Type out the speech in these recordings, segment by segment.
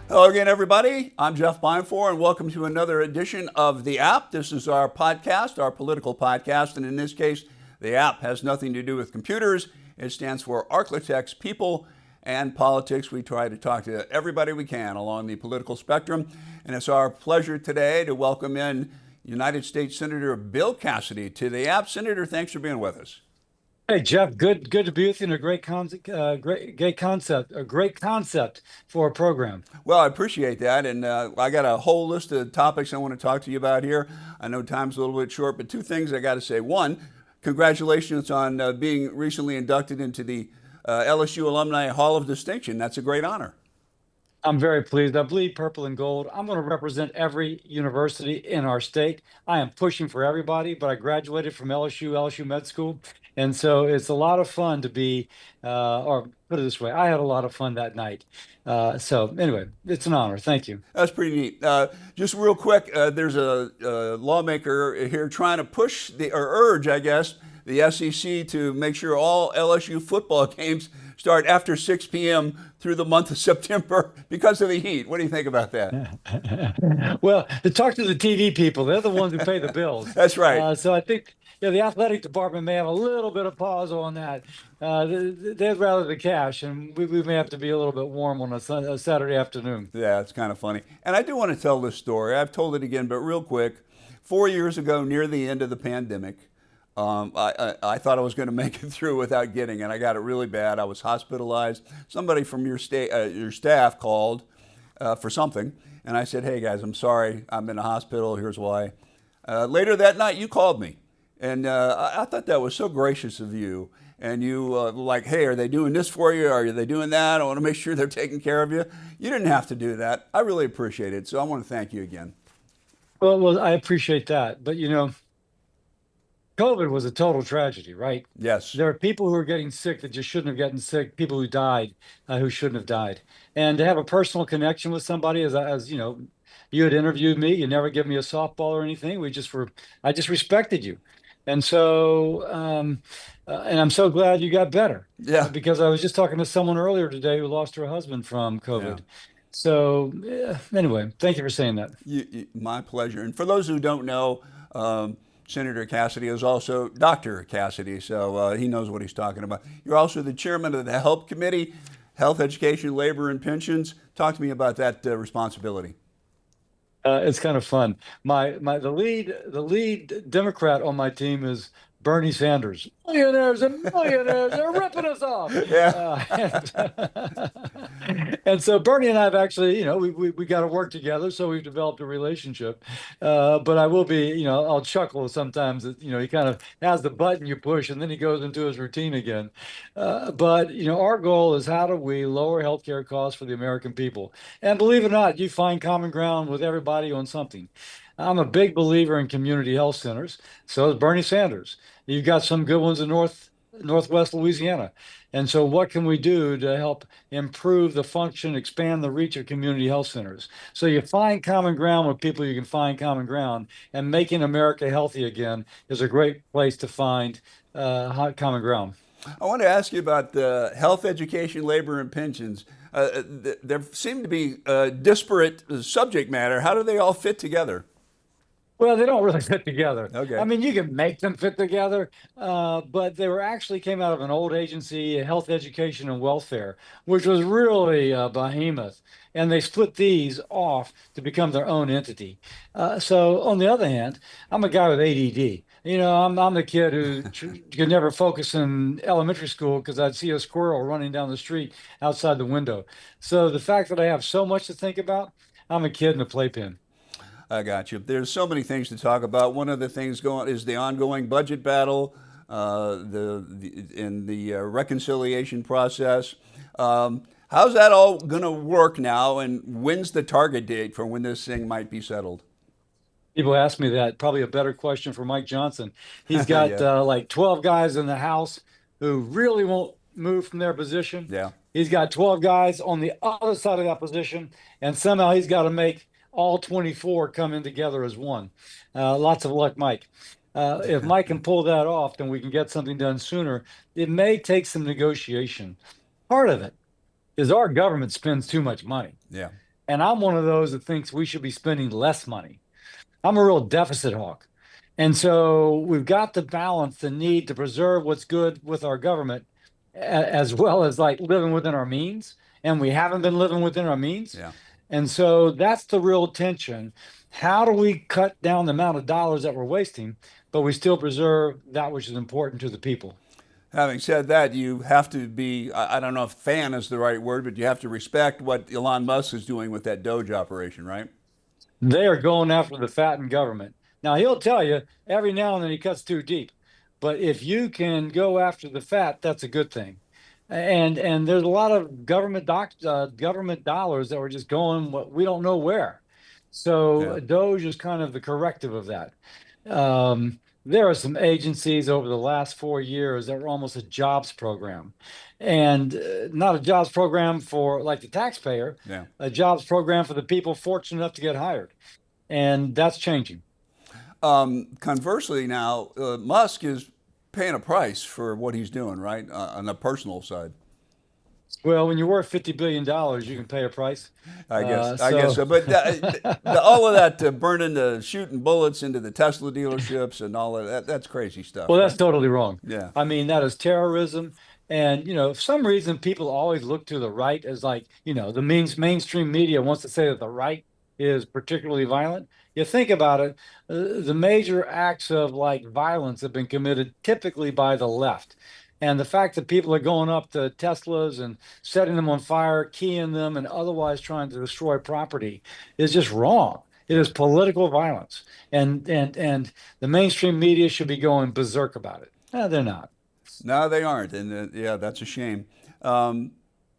Hello again, everybody. I'm Jeff BEIMFOHR, and welcome to another edition of The App. This is our podcast, our political podcast, and in this case, The App has nothing to do with computers. It stands for ARKLATEX, People and Politics. We try to talk to everybody we can along the political spectrum, and it's our pleasure today to welcome in United States Senator Bill Cassidy to The App. Senator, thanks for being with us. Hey Jeff, good to be with you. And a great concept, a great concept for a program. Well, I appreciate that, and I got a whole list of topics I want to talk to you about here. I know time's a little bit short, but two things I got to say. One, congratulations on being recently inducted into the LSU Alumni Hall of Distinction. That's a great honor. I'm very pleased. I bleed purple and gold. I'm going to represent every university in our state. I am pushing for everybody, but I graduated from LSU Med School. And so it's a lot of fun to be, or put it this way, I had a lot of fun that night. So anyway, it's an honor. Thank you. That's pretty neat. Just real quick, there's a lawmaker here trying to push or urge, I guess, the SEC to make sure all LSU football games start after 6 p.m. through the month of September because of the heat. What do you think about that? Well, to talk to the TV people, they're the ones who pay the bills. That's right. So I think the athletic department may have a little bit of pause on that. They'd rather the cash, and we may have to be a little bit warm on a Saturday afternoon. Yeah, it's kind of funny. And I do want to tell this story. I've told it again, but real quick. 4 years ago, near the end of the pandemic, I thought I was going to make it through without getting it. I got it really bad. I was hospitalized. Somebody from your staff called for something, and I said, "Hey guys, I'm sorry. I'm in a hospital. Here's why." Later that night, you called me, and I thought that was so gracious of you. And you like, "Hey, are they doing this for you? Are they doing that? I want to make sure they're taking care of you." You didn't have to do that. I really appreciate it. So I want to thank you again. Well, I appreciate that, but COVID was a total tragedy, right? Yes. There are people who are getting sick that just shouldn't have gotten sick, people who died who shouldn't have died. And to have a personal connection with somebody, as you had interviewed me, you never give me a softball or anything. I just respected you. And so, and I'm so glad you got better. Yeah. Because I was just talking to someone earlier today who lost her husband from COVID. Yeah. So anyway, thank you for saying that. My pleasure. And for those who don't know, Senator Cassidy is also Dr. Cassidy, so he knows what he's talking about. You're also the chairman of the HELP Committee, Health, Education, Labor, and Pensions. Talk to me about that responsibility. It's kind of fun. The lead Democrat on my team is Bernie Sanders. Millionaires and millionaires, they're ripping us off. Yeah. And so Bernie and I have actually, we got to work together. So we've developed a relationship. But I will be, I'll chuckle sometimes that, he kind of has the button you push and then he goes into his routine again. But our goal is how do we lower healthcare costs for the American people? And believe it or not, you find common ground with everybody on something. I'm a big believer in community health centers. So is Bernie Sanders. You've got some good ones in Northwest Louisiana. And so what can we do to help improve the function, expand the reach of community health centers? So you find common ground with people you can find common ground, and making America healthy again is a great place to find common ground. I want to ask you about the health, education, labor, and pensions. There seem to be disparate subject matter. How do they all fit together? Well, they don't really fit together. Okay. I mean, you can make them fit together, but they came out of an old agency, Health, Education, and Welfare, which was really a behemoth. And they split these off to become their own entity. So on the other hand, I'm a guy with ADD. I'm the kid who could never focus in elementary school because I'd see a squirrel running down the street outside the window. So the fact that I have so much to think about, I'm a kid in a playpen. I got you. There's so many things to talk about. One of the things going is the ongoing budget battle, the reconciliation process. How's that all going to work now, and when's the target date for when this thing might be settled? People ask me that. Probably a better question for Mike Johnson. He's got Yeah. like 12 guys in the House who really won't move from their position. Yeah. He's got 12 guys on the other side of that position, and somehow he's got to make all 24 come in together as one. Lots of luck, Mike. If Mike can pull that off, then we can get something done sooner. It may take some negotiation. Part of it is our government spends too much money. Yeah. And I'm one of those that thinks we should be spending less money. I'm a real deficit hawk. And so we've got to balance the need to preserve what's good with our government as well as like living within our means. And we haven't been living within our means. Yeah. And so that's the real tension. How do we cut down the amount of dollars that we're wasting, but we still preserve that which is important to the people? Having said that, you have to be, I don't know if fan is the right word, but you have to respect what Elon Musk is doing with that Doge operation, right? They are going after the fat in government. Now, he'll tell you every now and then he cuts too deep. But if you can go after the fat, that's a good thing. And there's a lot of government dollars that were just going we don't know where. Yeah. So Doge is kind of the corrective of that. There are some agencies over the last 4 years that were almost a jobs program, and not a jobs program for like the taxpayer, Yeah. a jobs program for the people fortunate enough to get hired, and that's changing. Conversely, now, Musk is paying a price for what he's doing, right? On the personal side. Well, when you're worth $50 billion, you can pay a price. I guess so. But all of that burning the shooting bullets into the Tesla dealerships and all of that, that's crazy stuff, Well, that's right? totally wrong. Yeah. I mean, that is terrorism. And, for some reason, people always look to the right as like, the mainstream media wants to say that the right is particularly violent. You think about it, the major acts of like violence have been committed typically by the left. And the fact that people are going up to Teslas and setting them on fire, keying them, and otherwise trying to destroy property is just wrong. It Yeah. is political violence. And the mainstream media should be going berserk about it. No, they're not. No, they aren't, and yeah, that's a shame. Um,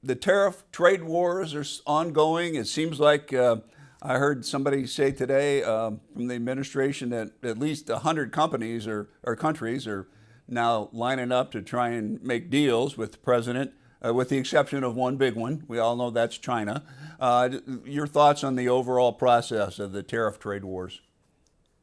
the tariff trade wars are ongoing. It seems like I heard somebody say today from the administration that at least 100 companies or countries are now lining up to try and make deals with the president, with the exception of one big one. We all know that's China. Your thoughts on the overall process of the tariff trade wars?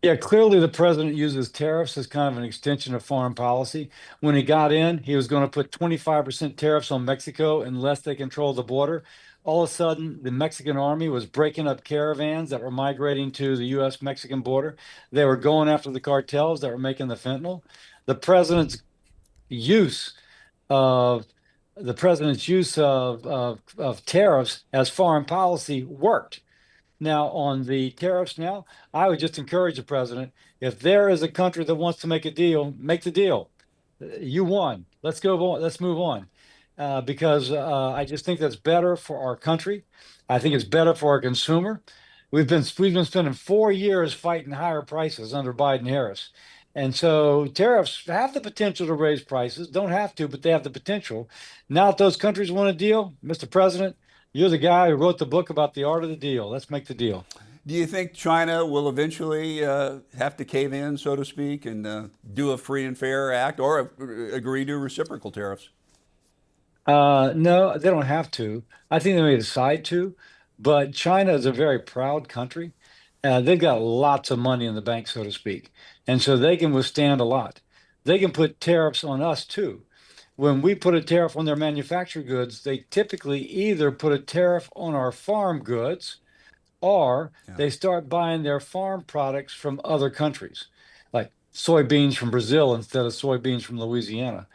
Yeah, clearly the president uses tariffs as kind of an extension of foreign policy. When he got in, he was going to put 25% tariffs on Mexico unless they control the border. All of a sudden, the Mexican army was breaking up caravans that were migrating to the US Mexican border. They were going after the cartels that were making the fentanyl. The president's use of of tariffs as foreign policy worked. Now, on the tariffs now, I would just encourage the president, if there is a country that wants to make a deal, make the deal. You won. Let's go on. Let's move on. Because I just think that's better for our country. I think it's better for our consumer. We've been spending 4 years fighting higher prices under Biden Harris. And so tariffs have the potential to raise prices. Don't have to, but they have the potential. Now, if those countries want a deal, Mr. President, you're the guy who wrote the book about the art of the deal. Let's make the deal. Do you think China will eventually have to cave in, so to speak, and do a free and fair act or agree to reciprocal tariffs? No, they don't have to. I think they may decide to, but China is a very proud country. They've got lots of money in the bank, so to speak. And so they can withstand a lot. They can put tariffs on us too. When we put a tariff on their manufactured goods, they typically either put a tariff on our farm goods or Yeah. they start buying their farm products from other countries, like soybeans from Brazil instead of soybeans from Louisiana.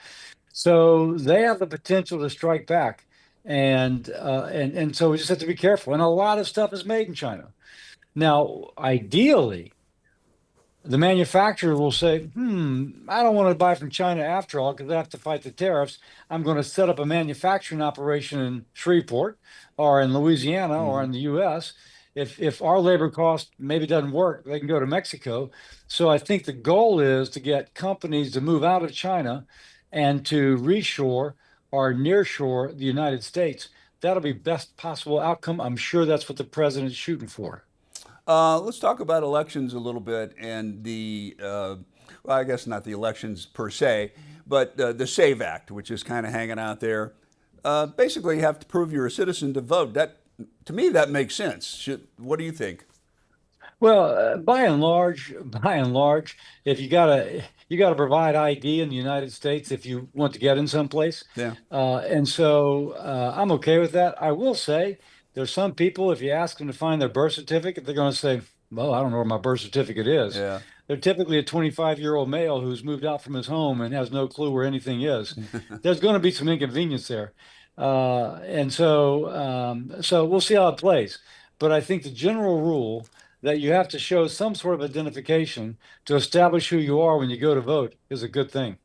So they have the potential to strike back. And so we just have to be careful. And a lot of stuff is made in China. Now, ideally, the manufacturer will say, I don't want to buy from China after all because I have to fight the tariffs. I'm going to set up a manufacturing operation in Shreveport or in Louisiana or Hmm. in the US. If our labor cost maybe doesn't work, they can go to Mexico. So I think the goal is to get companies to move out of China and to reshore or nearshore the United States. That'll be best possible outcome. I'm sure that's what the president's shooting for. Let's talk about elections a little bit and well, I guess not the elections per se, but the SAVE Act, which is kind of hanging out there. Basically, you have to prove you're a citizen to vote. That, to me, that makes sense. What do you think? Well, by and large, if you gotta provide ID in the United States if you want to get in someplace, Yeah. and so I'm okay with that. I will say There's some people, if you ask them to find their birth certificate, they're going to say, well, I don't know where my birth certificate is. Yeah. They're typically a 25-year-old male who's moved out from his home and has no clue where anything is. There's going to be some inconvenience there. So we'll see how it plays. But I think the general rule that you have to show some sort of identification to establish who you are when you go to vote is a good thing.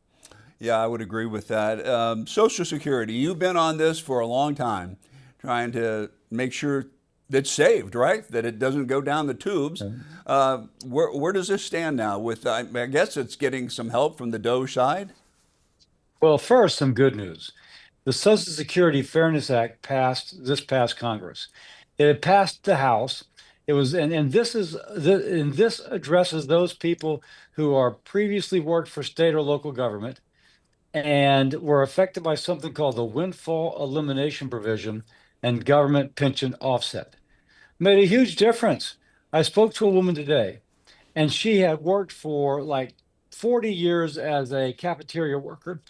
Yeah, I would agree with that. Social Security, you've been on this for a long time, trying to make sure that's saved, right? That it doesn't go down the tubes. Where does this stand now? With I guess it's getting some help from the Doge side. Well, first, some good news. The Social Security Fairness Act passed this past Congress. It had passed the House. It was, and this addresses those people who are previously worked for state or local government and were affected by something called the windfall elimination provision and government pension offset. Made a huge difference. I spoke to a woman today, and she had worked for like 40 years as a cafeteria worker,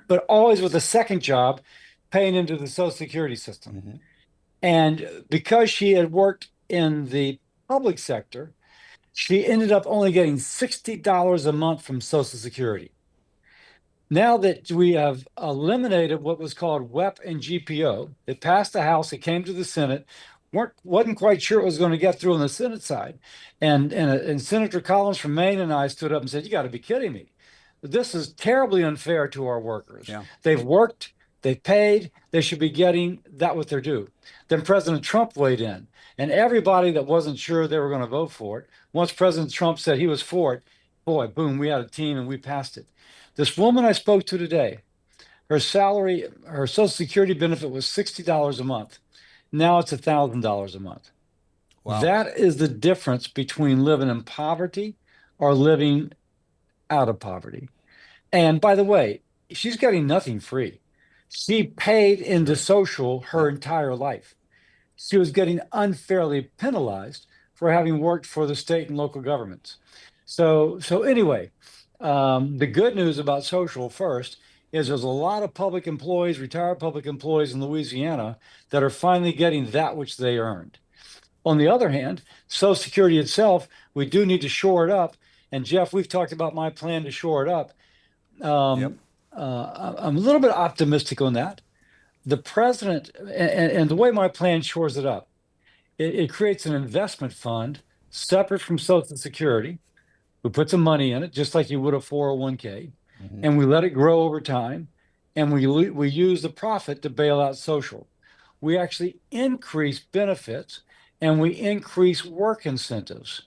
but always with a second job paying into the Social Security system. Mm-hmm. And because she had worked in the public sector, she ended up only getting $60 a month from Social Security. Now that we have eliminated what was called WEP and GPO, it passed the House, it came to the Senate, wasn't quite sure it was going to get through on the Senate side. And Senator Collins from Maine and I stood up and said, you got to be kidding me. This is terribly unfair to our workers. Yeah. They've worked, they've paid, they should be getting that what they're due. Then President Trump weighed in, and everybody that wasn't sure they were going to vote for it, once President Trump said he was for it, boy, boom, we had a team and we passed it. This woman I spoke to today, her salary, her Social Security benefit was $60 a month. Now it's $1,000 a month. Wow. That is the difference between living in poverty or living out of poverty. And by the way, she's getting nothing free. She paid into social her entire life. She was getting unfairly penalized for having worked for the state and local governments. So anyway, the good news about social first is there's a lot of public employees, retired public employees in Louisiana that are finally getting that which they earned. On the other hand, Social Security itself, we do need to shore it up. And Jeff, we've talked about my plan to shore it up. Yep. I'm a little bit optimistic on that. The president, and the way my plan shores it up, it creates an investment fund separate from Social Security. We put some money in it, just like you would a 401k, Mm-hmm. and we let it grow over time, and we use the profit to bail out social. We actually increase benefits, and we increase work incentives.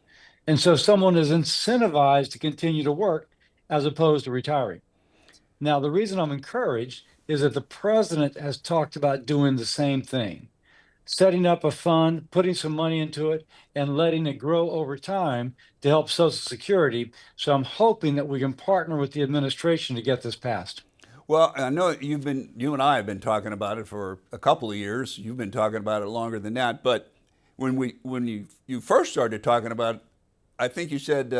And so someone is incentivized to continue to work as opposed to retiring. Now, the reason I'm encouraged is that the president has talked about doing the same thing, setting up a fund, putting some money into it, and letting it grow over time to help Social Security. So I'm hoping that we can partner with the administration to get this passed. Well, I know you and I have been talking about it for a couple of years. You've been talking about it longer than that. But when you first started talking about it, I think you said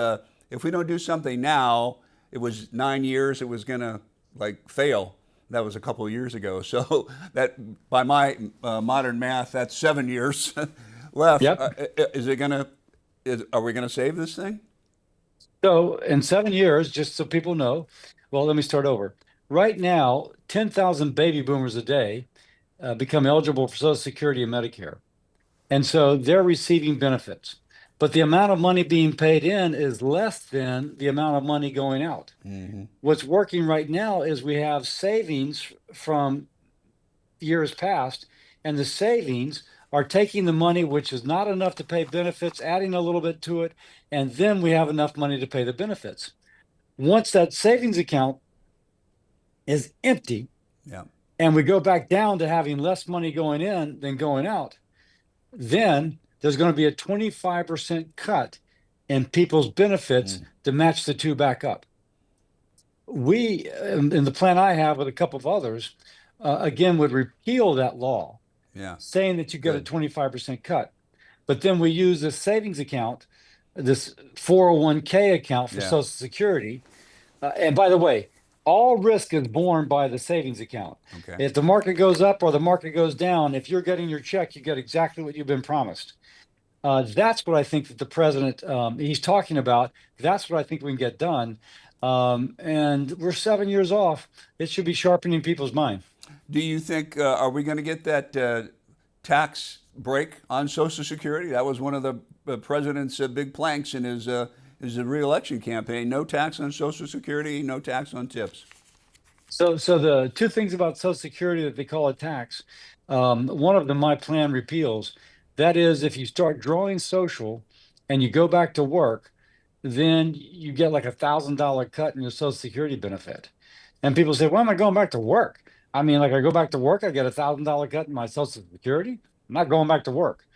if we don't do something now, it was 9 years, it was going to like fail. That was a couple of years ago. So that by my modern math, that's 7 years left. Yep. Are we going to save this thing? So in 7 years, just so people know, well, let me start over. Right now, 10,000 baby boomers a day become eligible for Social Security and Medicare. And so they're receiving benefits. But the amount of money being paid in is less than the amount of money going out. Mm-hmm. What's working right now is we have savings from years past, and the savings are taking the money, which is not enough to pay benefits, adding a little bit to it, and then we have enough money to pay the benefits. Once that savings account is empty, Yeah. and we go back down to having less money going in than going out, then there's going to be a 25% cut in people's benefits to match the two back up. We, in the plan I have with a couple of others, again, would repeal that law, Yeah. saying that you get a 25% cut. But then we use this savings account, this 401k account for Yeah. Social Security. And by the way, All risk is borne by the savings account. Okay. If the market goes up or the market goes down, if you're getting your check, you get exactly what you've been promised. That's what I think that the president he's talking about. That's what I think we can get done. And we're 7 years off. It should be sharpening people's mind. Do you think, are we going to get that tax break on Social Security? That was one of the president's big planks in his reelection campaign. No tax on Social Security, no tax on tips. So the two things about Social Security that they call a tax, one of them my plan repeals. That is, if you start drawing social and you go back to work, then you get like $1,000 cut in your Social Security benefit. And people say, "Why am I going back to work?" I mean, like I go back to work, I get $1,000 cut in my Social Security. I'm not going back to work.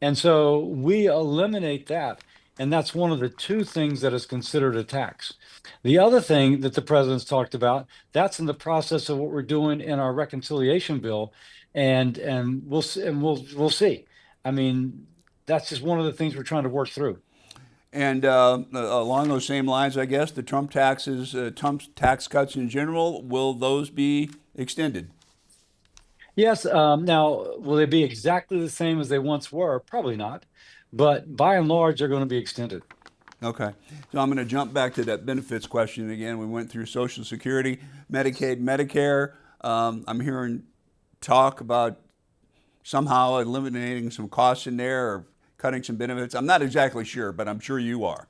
And so we eliminate that. And that's one of the two things that is considered a tax. The other thing that the president's talked about, that's in the process of what we're doing in our reconciliation bill. And we'll see. I mean, that's just one of the things we're trying to work through. And along those same lines, I guess, the Trump taxes, Trump's tax cuts in general, will those be extended? Yes. Now, will they be exactly the same as they once were? Probably not. But by and large, they're going to be extended. Okay. So I'm going to jump back to that benefits question again. We went through Social Security, Medicaid, Medicare. I'm hearing talk about somehow eliminating some costs in there or cutting some benefits. I'm not exactly sure, but I'm sure you are.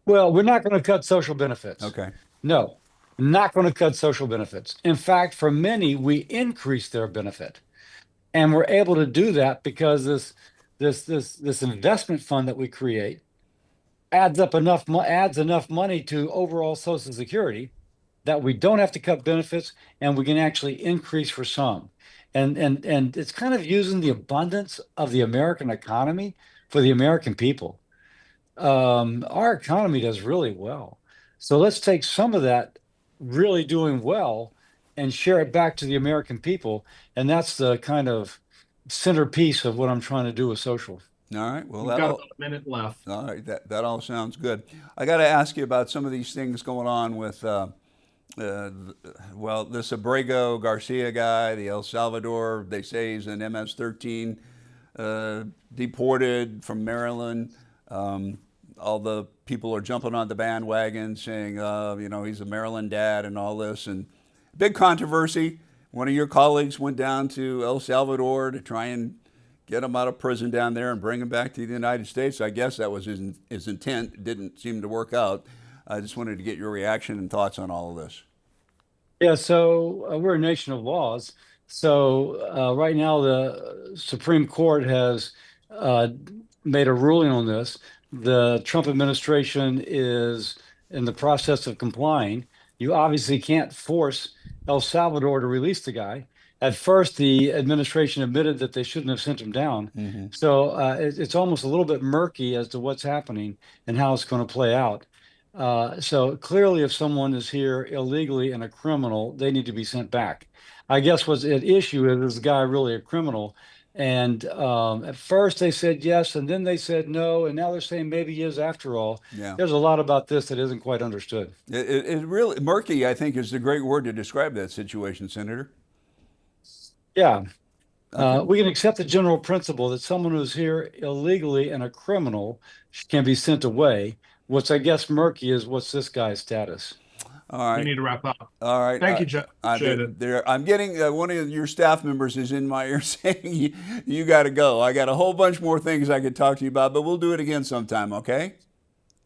Well, we're not going to cut social benefits. Okay. No, not going to cut social benefits. In fact, for many, we increase their benefit. And we're able to do that because this investment fund that we create adds enough money to overall Social Security that we don't have to cut benefits and we can actually increase for some. And it's kind of using the abundance of the American economy for the American people. Our economy does really well. So let's take some of that really doing well and share it back to the American people. And that's the kind of centerpiece of what I'm trying to do with social. All right. Well, We've got about a minute left. all right. That all sounds good. I got to ask you about some of these things going on with, well, this Abrego Garcia guy, the El Salvador. They say he's an MS-13, deported from Maryland. All the people are jumping on the bandwagon, saying, he's a Maryland dad and all this, and big controversy. One of your colleagues went down to El Salvador to try and get him out of prison down there and bring him back to the United States. I guess that was his intent. It didn't seem to work out. I just wanted to get your reaction and thoughts on all of this. Yeah, so we're a nation of laws. So right now, the Supreme Court has made a ruling on this. The Trump administration is in the process of complying. You obviously can't force El Salvador to release the guy. At first, the administration admitted that they shouldn't have sent him down. Mm-hmm. So it's almost a little bit murky as to what's happening and how it's going to play out. So clearly, if someone is here illegally and a criminal, they need to be sent back. I guess what's at issue is the guy really a criminal? And at first they said yes, and then they said no, and now they're saying maybe he is after all. Yeah. There's a lot about this that isn't quite understood. It really, murky, I think, is the great word to describe that situation, Senator. Yeah. Okay. We can accept the general principle that someone who's here illegally and a criminal can be sent away. What's, I guess, murky is what's this guy's status? All right. We need to wrap up. All right. Thank you, Jed. I'm getting one of your staff members is in my ear saying, you got to go. I got a whole bunch more things I could talk to you about, but we'll do it again sometime, okay?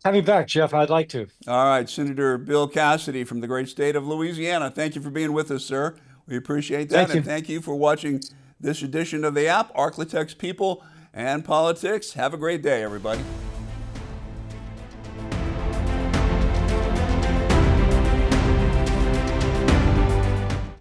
Have me back, Jeff. I'd like to. All right. Senator Bill Cassidy from the great state of Louisiana. Thank you for being with us, sir. We appreciate that. Thank you. And thank you for watching this edition of the app, ARKLATEX People and Politics. Have a great day, everybody.